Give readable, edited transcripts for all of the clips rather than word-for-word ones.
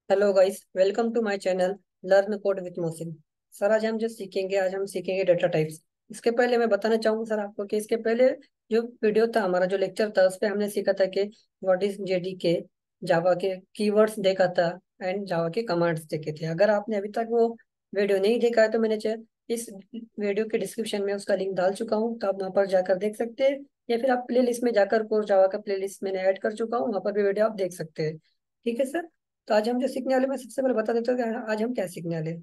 Hello guys, welcome to my channel learn code with Mohsin. Sir, आज हम सीखेंगे data types. इसके पहले मैं बताना चाहूंगा सर आपको कि इसके पहले जो वीडियो था, हमारा जो लेक्चर था, उस पे हमने सीखा था कि व्हाट इज जेडीके, जावा के कीवर्ड्स देखा था एंड जावा के कमांड्स देखे थे। अगर आपने अभी तक वो वीडियो नहीं देखा है तो इस वीडियो के डिस्क्रिप्शन में उसका लिंक डाल चुका हूँ, तो आप वहाँ पर जाकर देख सकते हैं। या फिर आप प्ले लिस्ट में जाकर कोर जावा का प्ले लिस्ट मैंने ऐड कर चुका हूँ, वहाँ पर भी वीडियो आप देख सकते हैं। ठीक है सर। तो आज हम जो सीखने वाले, मैं सबसे पहले बता देता हूँ कि आज हम क्या सीखने वाले हैं।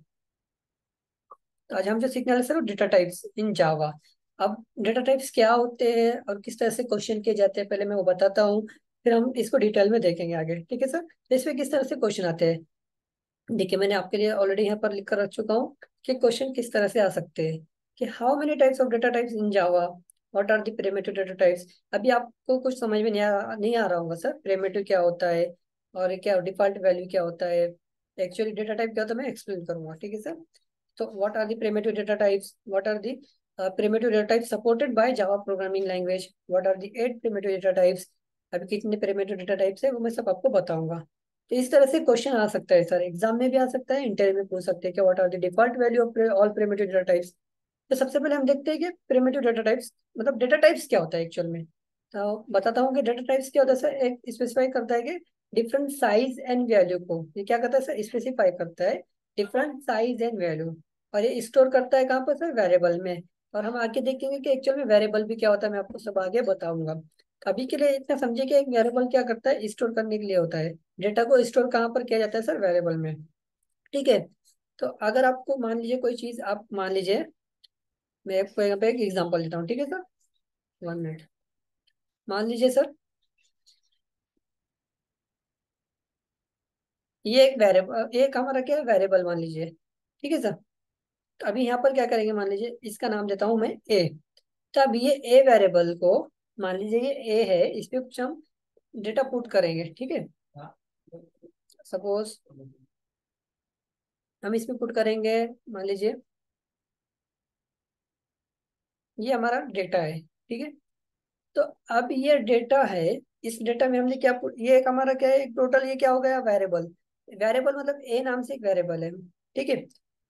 तो आज हम जो सीखने वाले सर, वो डेटा टाइप्स इन जावा। अब डेटा टाइप्स क्या होते हैं और किस तरह से क्वेश्चन किए जाते हैं, पहले मैं वो बताता हूँ। फिर हम इसको डिटेल में देखेंगे आगे। ठीक है सर। तो इसमें किस तरह से क्वेश्चन आते हैं, देखिए मैंने आपके लिए ऑलरेडी यहाँ पर लिख कर रख चुका हूँ कि क्वेश्चन किस तरह से आ सकते हैं। कि how many types of data types in Java, what are the primitive data types. अभी आपको कुछ समझ में नहीं आ रहा होगा सर, प्रिमिटिव क्या होता है और क्या डिफॉल्ट वैल्यू क्या होता है, एक्चुअली डेटा टाइप क्या होता है, मैं एक्सप्लेन करूंगा। ठीक है सर। तो what are the primitive data types, what are the primitive data types supported by Java programming language, what are the 8 primitive data types. अभी कितने प्रिमिटिव डेटा टाइप्स है वो मैं सब आपको बताऊंगा। तो इस तरह से क्वेश्चन आ सकता है सर, एग्जाम में भी आ सकता है, इंटरव्यू में पूछ सकते हैं कि what are the default value of all primitive data types. तो सबसे पहले हम देखते हैं कि प्रिमिटिव डेटा टाइप्स मतलब डेटा टाइप्स क्या होता है एक्चुअल में। तो बताता हूँ कि डेटा टाइप्स क्या होता है सर। एक स्पेसिफाई करता है कि डिफरेंट साइज एंड वैल्यू को, ये क्या करता है सर, स्पेसिफाई करता है डिफरेंट साइज एंड वैल्यू। और ये स्टोर करता है कहाँ पर सर, वेरिएबल में। और हम आगे देखेंगे कि एक्चुअल में वेरिएबल भी क्या होता है, मैं आपको सब आगे बताऊंगा। अभी के लिए इतना समझिए कि एक वेरिएबल क्या करता है, स्टोर करने के लिए होता है। डेटा को स्टोर कहाँ पर किया जाता है सर, वेरिएबल में। ठीक है। तो अगर आपको मान लीजिए कोई चीज, आप मान लीजिए, मैं आपको यहाँ पे एक एग्जांपल देता हूँ। ठीक है सर, 1 मिनट। मान लीजिए सर, ये एक वेरिएबल, एक हमारा क्या है, वेरिएबल मान लीजिए। ठीक है सर। तो अभी यहाँ पर क्या करेंगे, मान लीजिए इसका नाम देता हूँ मैं ए। तो अब ये ए वेरिएबल को, मान लीजिए ये ए है, इस पे कुछ हम डेटा पुट करेंगे। ठीक है। सपोज हम इसमें पुट करेंगे, मान लीजिए ये हमारा डेटा है। ठीक है। तो अब ये डेटा है, इस डेटा में हमने क्या ये एक हमारा क्या है, टोटल ये क्या हो गया, वेरिएबल। वेरिएबल मतलब ए नाम से एक वेरिएबल है। ठीक है।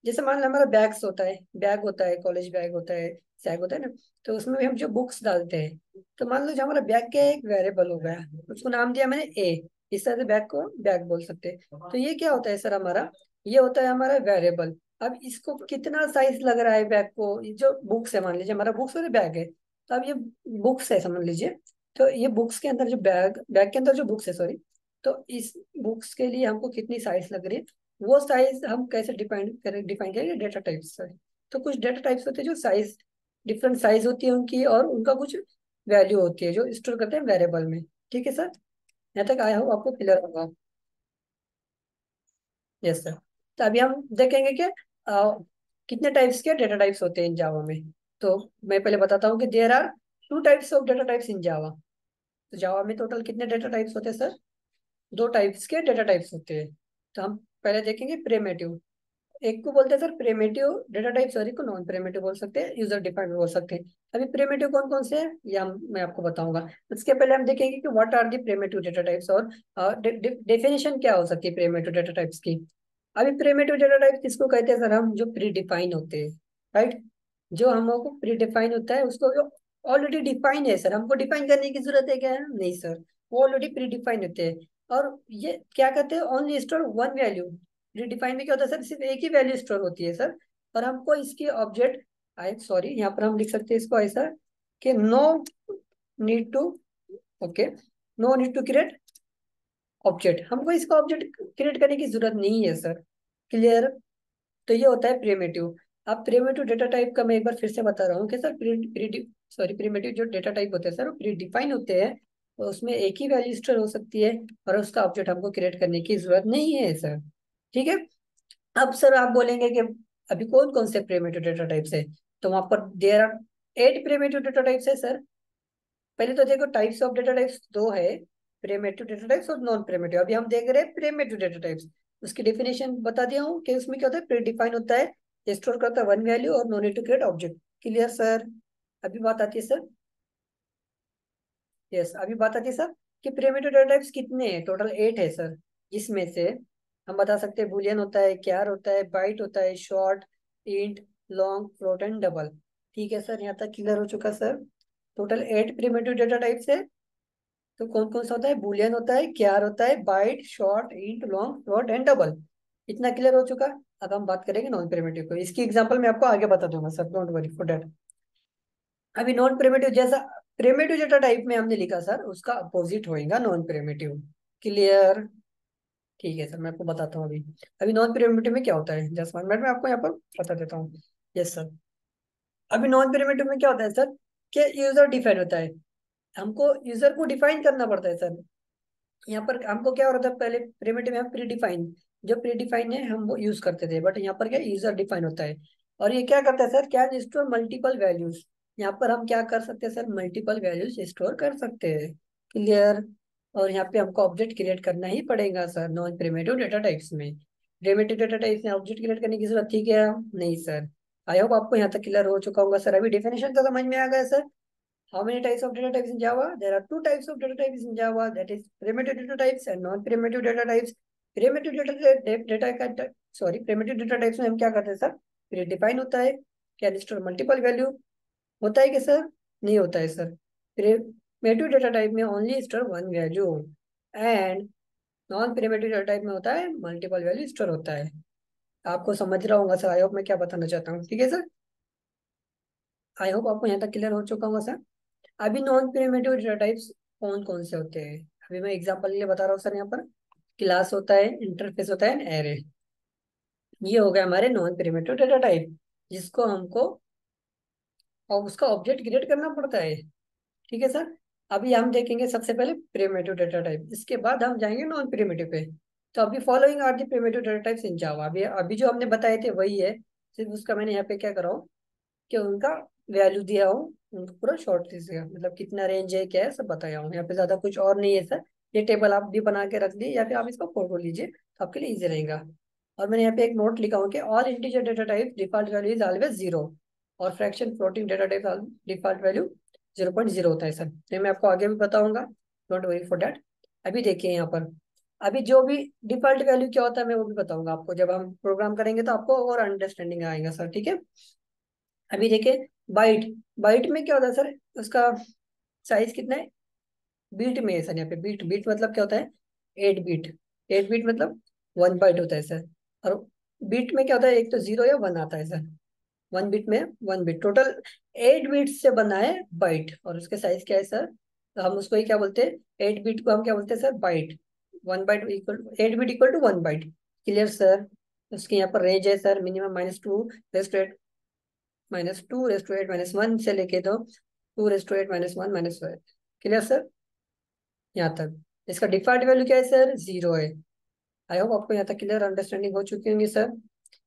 जैसे मान लो हमारा बैग्स होता है, बैग होता है, कॉलेज बैग होता है, सैग होता है ना। तो उसमें भी हम जो बुक्स डालते हैं, तो मान लो जो हमारा बैग का एक वेरिएबल हो गया, उसको नाम दिया मैंने ए। इस तरह से बैग को बैग बोल सकते हैं। तो ये क्या होता है सर हमारा, ये होता है हमारा वेरिएबल। अब इसको कितना साइज लग रहा है बैग को, ये जो बुक्स है, मान लीजिए हमारा बुक्स और बैग है। तो अब ये बुक्स है समझ लीजिए। तो ये बुक्स के अंदर जो बैग के अंदर जो बुक्स है, सॉरी। तो इस बुक्स के लिए हमको कितनी साइज लग रही है, वो साइज हम कैसे डिफाइन करेंगे, डेटा टाइप्स से। तो कुछ डेटा टाइप्स होते हैं जो साइज, डिफरेंट साइज होती है उनकी, और उनका कुछ वैल्यू होती है जो स्टोर करते हैं वेरिएबल में। ठीक है सर। यहाँ तक आया हो आपको क्लियर होगा। Yes sir. तो अभी हम देखेंगे कि कितने टाइप्स के डेटा टाइप्स होते हैं इन जावा में। तो मैं पहले बताता हूँ कि there are 2 types of data types in Java. तो जावा में टोटल कितने डेटा टाइप्स होते हैं सर, 2 टाइप्स के डेटा टाइप्स होते हैं। तो हम पहले देखेंगे प्रिमिटिव। एक को बोलते हैं सर प्रिमिटिव डेटा टाइप्स, और एक को नॉन प्रिमिटिव बोल सकते हैं, यूजर डिफाइंड बोल सकते हैं। अभी प्रिमिटिव कौन कौन से हैं ये मैं आपको बताऊंगा। उसके पहले हम देखेंगे कि what are the primitive data types, और डेफिनेशन क्या हो सकती है प्रिमिटिव डेटा टाइप्स की। अभी प्रिमिटिव डेटा टाइप किसको कहते हैं सर, हम जो प्री डिफाइन होते हैं, राइट। जो हम लोग को प्री डिफाइन होता है उसको, जो ऑलरेडी डिफाइन है सर, हमको डिफाइन करने की जरूरत है क्या, नहीं सर। वो ऑलरेडी प्री डिफाइन होते हैं। और ये क्या कहते हैं, only store one value. Pre define में क्या होता है सर, सिर्फ एक ही वैल्यू स्टोर होती है सर। और हमको इसकी ऑब्जेक्ट, आई सॉरी, यहाँ पर हम लिख सकते हैं इसको ऐसा कि no need to, okay, no need to create object, हमको इसका ऑब्जेक्ट क्रिएट करने की जरूरत नहीं है सर। क्लियर। तो ये होता है प्रिमिटिव। अब प्रिमिटिव डेटा टाइप का मैं एक बार फिर से बता रहा हूँ कि सर प्रिमिटिव जो डेटा टाइप होते हैं सर, वो प्री डिफाइन होते हैं। तो उसमें एक ही वैल्यू स्टोर हो सकती है, और उसका ऑब्जेक्ट हमको क्रिएट करने की जरूरत नहीं है सर। ठीक है। अब सर आप बोलेंगे कि अभी कौन कौन से प्रिमिटिव डेटा टाइप्स है। तो वहां पर there are 8 primitive data types है सर। पहले तो देखो टाइप्स ऑफ डेटा टाइप्स दो है, प्रिमिटिव डेटा टाइप्स और नॉन प्रिमिटिव। अभी हम देख रहे हैं प्रिमिटिव डेटा टाइप्स। उसकी डेफिनेशन बता दिया हूँ कि उसमें क्या होता है, प्री डिफाइन होता है, स्टोर करता है वन वैल्यू, और no need to create object. Clear sir. अभी बात आती है सर, यस, अभी बात आती है सर कि प्रिमिटिव डेटा टाइप्स कितने हैं, टोटल 8 है सर। जिसमें से हम बता सकते हैं बूलियन होता है, क्यार होता है, बाइट होता है, short, int, long, float and double. ठीक है सर, यहाँ तक क्लियर हो चुका sir. Total 8 primitive data types है। तो कौन कौन सा होता है? बूलियन होता है, क्यार होता है, byte, short, int, long, float and double. इतना क्लियर हो चुका। अब हम बात करेंगे नॉन प्रिमिटिव को। इसकी एग्जांपल मैं आपको आगे बता दूंगा sir, don't worry for that. अभी नॉन प्रिमिटिव जैसा प्रिमिटिव डेटा टाइप में हमने लिखा सर, उसका अपोजिट होएगा नॉन प्रिमिटिव। क्लियर? ठीक है सर, मैं आपको बताता हूँ अभी। अभी नॉन प्रिमिटिव में क्या होता है, जस्ट 1 मिनट में आपको यहाँ पर बता देता हूँ। Yes sir. अभी नॉन प्रिमिटिव में क्या होता है सर, कि यूजर डिफाइन होता है। हमको यूजर को डिफाइन करना पड़ता है सर। यहाँ पर हमको क्या हो रहा था, पहले प्रिमिटिव में हम प्री डिफाइन, जो प्री डिफाइन है हम वो यूज करते थे, बट यहाँ पर क्या यूजर डिफाइन होता है। और ये क्या करता है सर, क्या स्टोर मल्टीपल वैल्यूज। यहाँ पर हम क्या कर सकते हैं सर, मल्टीपल वैल्यूज स्टोर कर सकते हैं। क्लियर? और यहाँ पे हमको ऑब्जेक्ट क्रिएट करना ही पड़ेगा sir non primitive data types में। प्रिमिटिव डेटा टाइप्स में ऑब्जेक्ट क्रिएट करने की जरूरत थी क्या? नहीं सर। आई होप आपको यहाँ तक क्लियर हो चुका होगा सर। अभी डेफिनेशन तो समझ में आ गया sir. How many types of data types in Java? There are two types of data types in Java. That is primitive data types and non-primitive data types. Primitive primitive data types में हम क्या करते हैं sir? Predefine होता है, can store multiple value. होता है कि सर? नहीं होता है सर। प्रिमिटिव डेटा टाइप में only store one value, and non primitive data type में होता है मल्टीपल वैल्यू स्टोर होता है। आपको समझ रहा होगा सर, आई होप मैं क्या बताना चाहता हूँ। ठीक है सर, आई होप आपको यहाँ तक क्लियर हो चुका होगा सर। अभी नॉन प्रिमिटिव डेटा टाइप्स कौन कौन से होते हैं, अभी मैं एग्जांपल के लिए बता रहा हूँ सर। यहाँ पर क्लास होता है, इंटरफेस होता है, एरे। ये हो गया हमारे नॉन प्रिमिटिव डेटा टाइप, जिसको हमको और उसका ऑब्जेक्ट क्रिएट करना पड़ता है। ठीक है सर। अभी हम देखेंगे सबसे पहले प्रिमिटिव डेटा टाइप, इसके बाद हम जाएंगे नॉन प्रिमिटिव पे। तो अभी following are the primitive data types in Java. अभी अभी जो हमने बताए थे वही है, सिर्फ उसका मैंने यहाँ पे क्या करा हूँ कि उनका वैल्यू दिया हूँ, उनको पूरा शॉर्ट लिस्ट दिया, मतलब कितना रेंज है क्या है सब बताया हूँ। यहाँ पे ज्यादा कुछ और नहीं है सर। ये टेबल आप भी बना के रख ली या फिर आप इसका फोटो लीजिए तो आपके लिए इजी रहेगा। और मैंने यहाँ पे एक नोट लिखा हूँ कि all integer data type default value is always zero, और fraction floating data type default value 0.0 होता है सर। तो मैं आपको आगे भी बताऊंगा, डोंट वरी फॉर दैट। अभी देखिए यहाँ पर, अभी जो भी डिफॉल्ट वैल्यू क्या होता है मैं वो भी बताऊंगा आपको, जब हम प्रोग्राम करेंगे तो आपको और अंडरस्टैंडिंग आएगा सर। ठीक है। अभी देखिए, बाइट। बाइट में क्या होता है सर, उसका साइज कितना है, बीट में है सर। यहाँ पे बीट, बीट मतलब क्या होता है, 8 बीट। 8 बीट मतलब 1 बाइट होता है सर। और बीट में क्या होता है, एक तो 0 या 1 आता है सर। 1 बीट में 1 बीट, टोटल 8 बीट से बना है बाइट। और उसके साइज क्या है सर, तो हम उसको ही क्या बोलते हैं, 8 बीट को हम क्या बोलते हैं sir, byte. 1 byte equal, 8 bit equal to 1 byte. Clear sir? उसके यहाँ पर रेंज है सर, मिनिमम -2 -2 रेस टू 8 -1 से लेके तो 2 रेस टू 8 -1 -1। Clear sir? यहाँ तक। इसका डिफॉल्ट वैल्यू क्या है सर, 0 है। आई होप आपको यहाँ तक क्लियर अंडरस्टैंडिंग हो चुकी होंगी सर।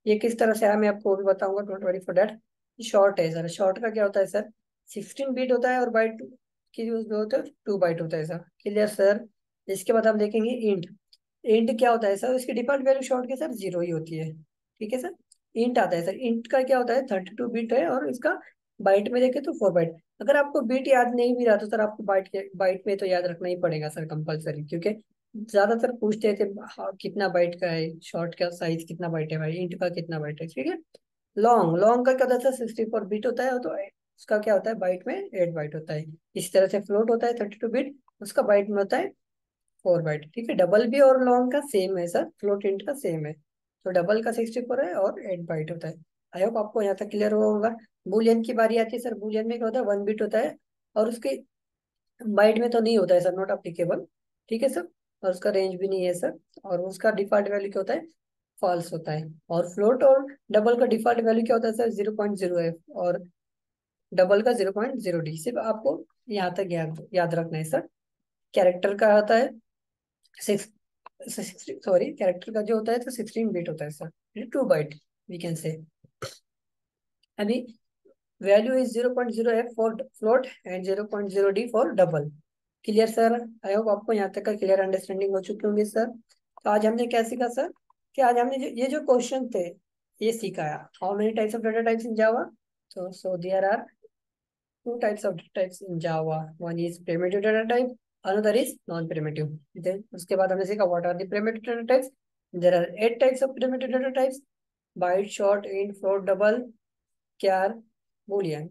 ये किस तरह से है मैं आपको वो भी बताऊंगा, don't worry for that. Short है सर, शॉर्ट का क्या होता है सर, 16 बीट होता है, और बाइट की जो होता है 2 बाइट होता है सर। Clear sir? इसके बाद हम देखेंगे इंट। इंट क्या होता है सर, इसकी डिफॉल्ट वैल्यू शॉर्ट के सर 0 ही होती है। ठीक है सर। इंट आता है सर, इंट का क्या होता है, 32 बीट है, और इसका बाइट में देखे तो 4 बाइट। अगर आपको बीट याद नहीं भी रहा तो सर आपको बाइट में तो याद रखना ही पड़ेगा सर कंपलसरी, क्योंकि ज्यादातर पूछते थे हाँ, कितना बाइट का है, शॉर्ट का साइज कितना बाइट है भाई, इंट का कितना बाइट है। ठीक है। लॉन्ग, लॉन्ग का क्या होता है, 64 बीट होता है, तो उसका क्या होता है, बाइट में 8 बाइट होता है। इस तरह से फ्लोट होता है 32 बीट, उसका बाइट में होता है 4 बाइट। ठीक है। डबल भी और लॉन्ग का सेम है सर, फ्लोट इंट का सेम है। तो डबल का 64 है और 8 बाइट होता है। आई होप आपको यहाँ तक क्लियर हुआ होगा। बुलियन की बारी आती है सर। बुलियन में क्या होता है, 1 बिट होता है, और उसके बाइट में तो नहीं होता है सर, नॉट अप्लीकेबल। ठीक है सर। और उसका रेंज भी नहीं है सर। और उसका डिफॉल्ट वैल्यू क्या होता है, फॉल्स होता है। और फ्लोट और डबल का डिफॉल्ट वैल्यू क्या होता है सर, 0.0 है, और डबल का 0.0 डी। सिर्फ आपको यहाँ तक याद याद रखना है सर। कैरेक्टर का आता है सिक्स, सॉरी, कैरेक्टर का जो होता है तो 16 बिट होता है sir, 2 bite we can say. अभी value is 0.0 for float and 0.0 D for double. Clear sir? I hope आपको यहाँ तक का क्लियर अंडरस्टैंडिंग हो चुकी होंगी सर। तो आज हमने क्या सीखा सर, कि आज हमने ये जो क्वेश्चन थे ये सीखा है, how many types of data types in Java. So there are two types of data types in Java. One is primitive data type, another is non-primitive. Then उसके बाद हमने सीखा what are the primitive data types there are 8 types of primitive data types: byte, short, int, float, double, char, boolean.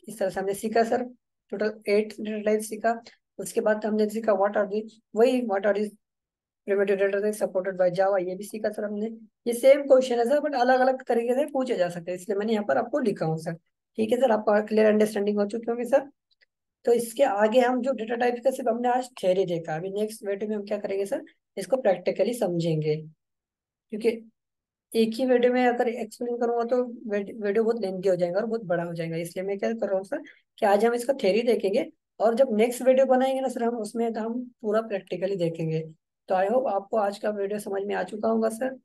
इस तरह से हमने सीखा sir, total 8 data type सीखा। उसके बाद हमने सीखा what are the primitive data type supported by Java, ये भी सीखा सर हमने। ये सेम क्वेश्चन है सर, बट अलग अलग तरीके से पूछे जा सकते हैं, इसलिए मैंने यहाँ पर आपको लिखा हूँ सर। ठीक है सर, आपको क्लियर अंडरस्टैंडिंग हो चुकी होगी सर। तो इसके आगे हम जो डेटा टाइप का सिर्फ हमने आज थ्योरी देखा, अभी नेक्स्ट वीडियो में हम क्या करेंगे सर, इसको प्रैक्टिकली समझेंगे। क्योंकि एक ही वीडियो में अगर एक्सप्लेन करूंगा तो वीडियो बहुत लेंथी हो जाएगा और बहुत बड़ा हो जाएगा, इसलिए मैं क्या कर रहा हूँ सर कि आज हम इसका थ्योरी देखेंगे, और जब नेक्स्ट वीडियो बनाएंगे ना सर हम, उसमें तो हम पूरा प्रैक्टिकली देखेंगे। तो आई होप आपको आज का वीडियो समझ में आ चुका होगा सर।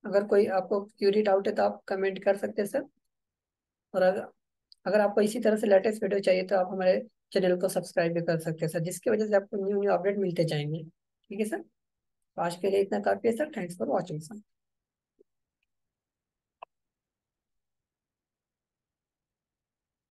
अगर कोई आपको क्यूरी डाउट है तो आप कमेंट कर सकते हैं सर। और अगर आपको इसी तरह से लेटेस्ट वीडियो चाहिए तो आप हमारे चैनल को सब्सक्राइब भी कर सकते हैं सर, जिसकी वजह से आपको न्यू न्यू अपडेट मिलते जाएंगे। ठीक है सर, तो आज के लिए इतना काफी है sir, thanks for watching sir.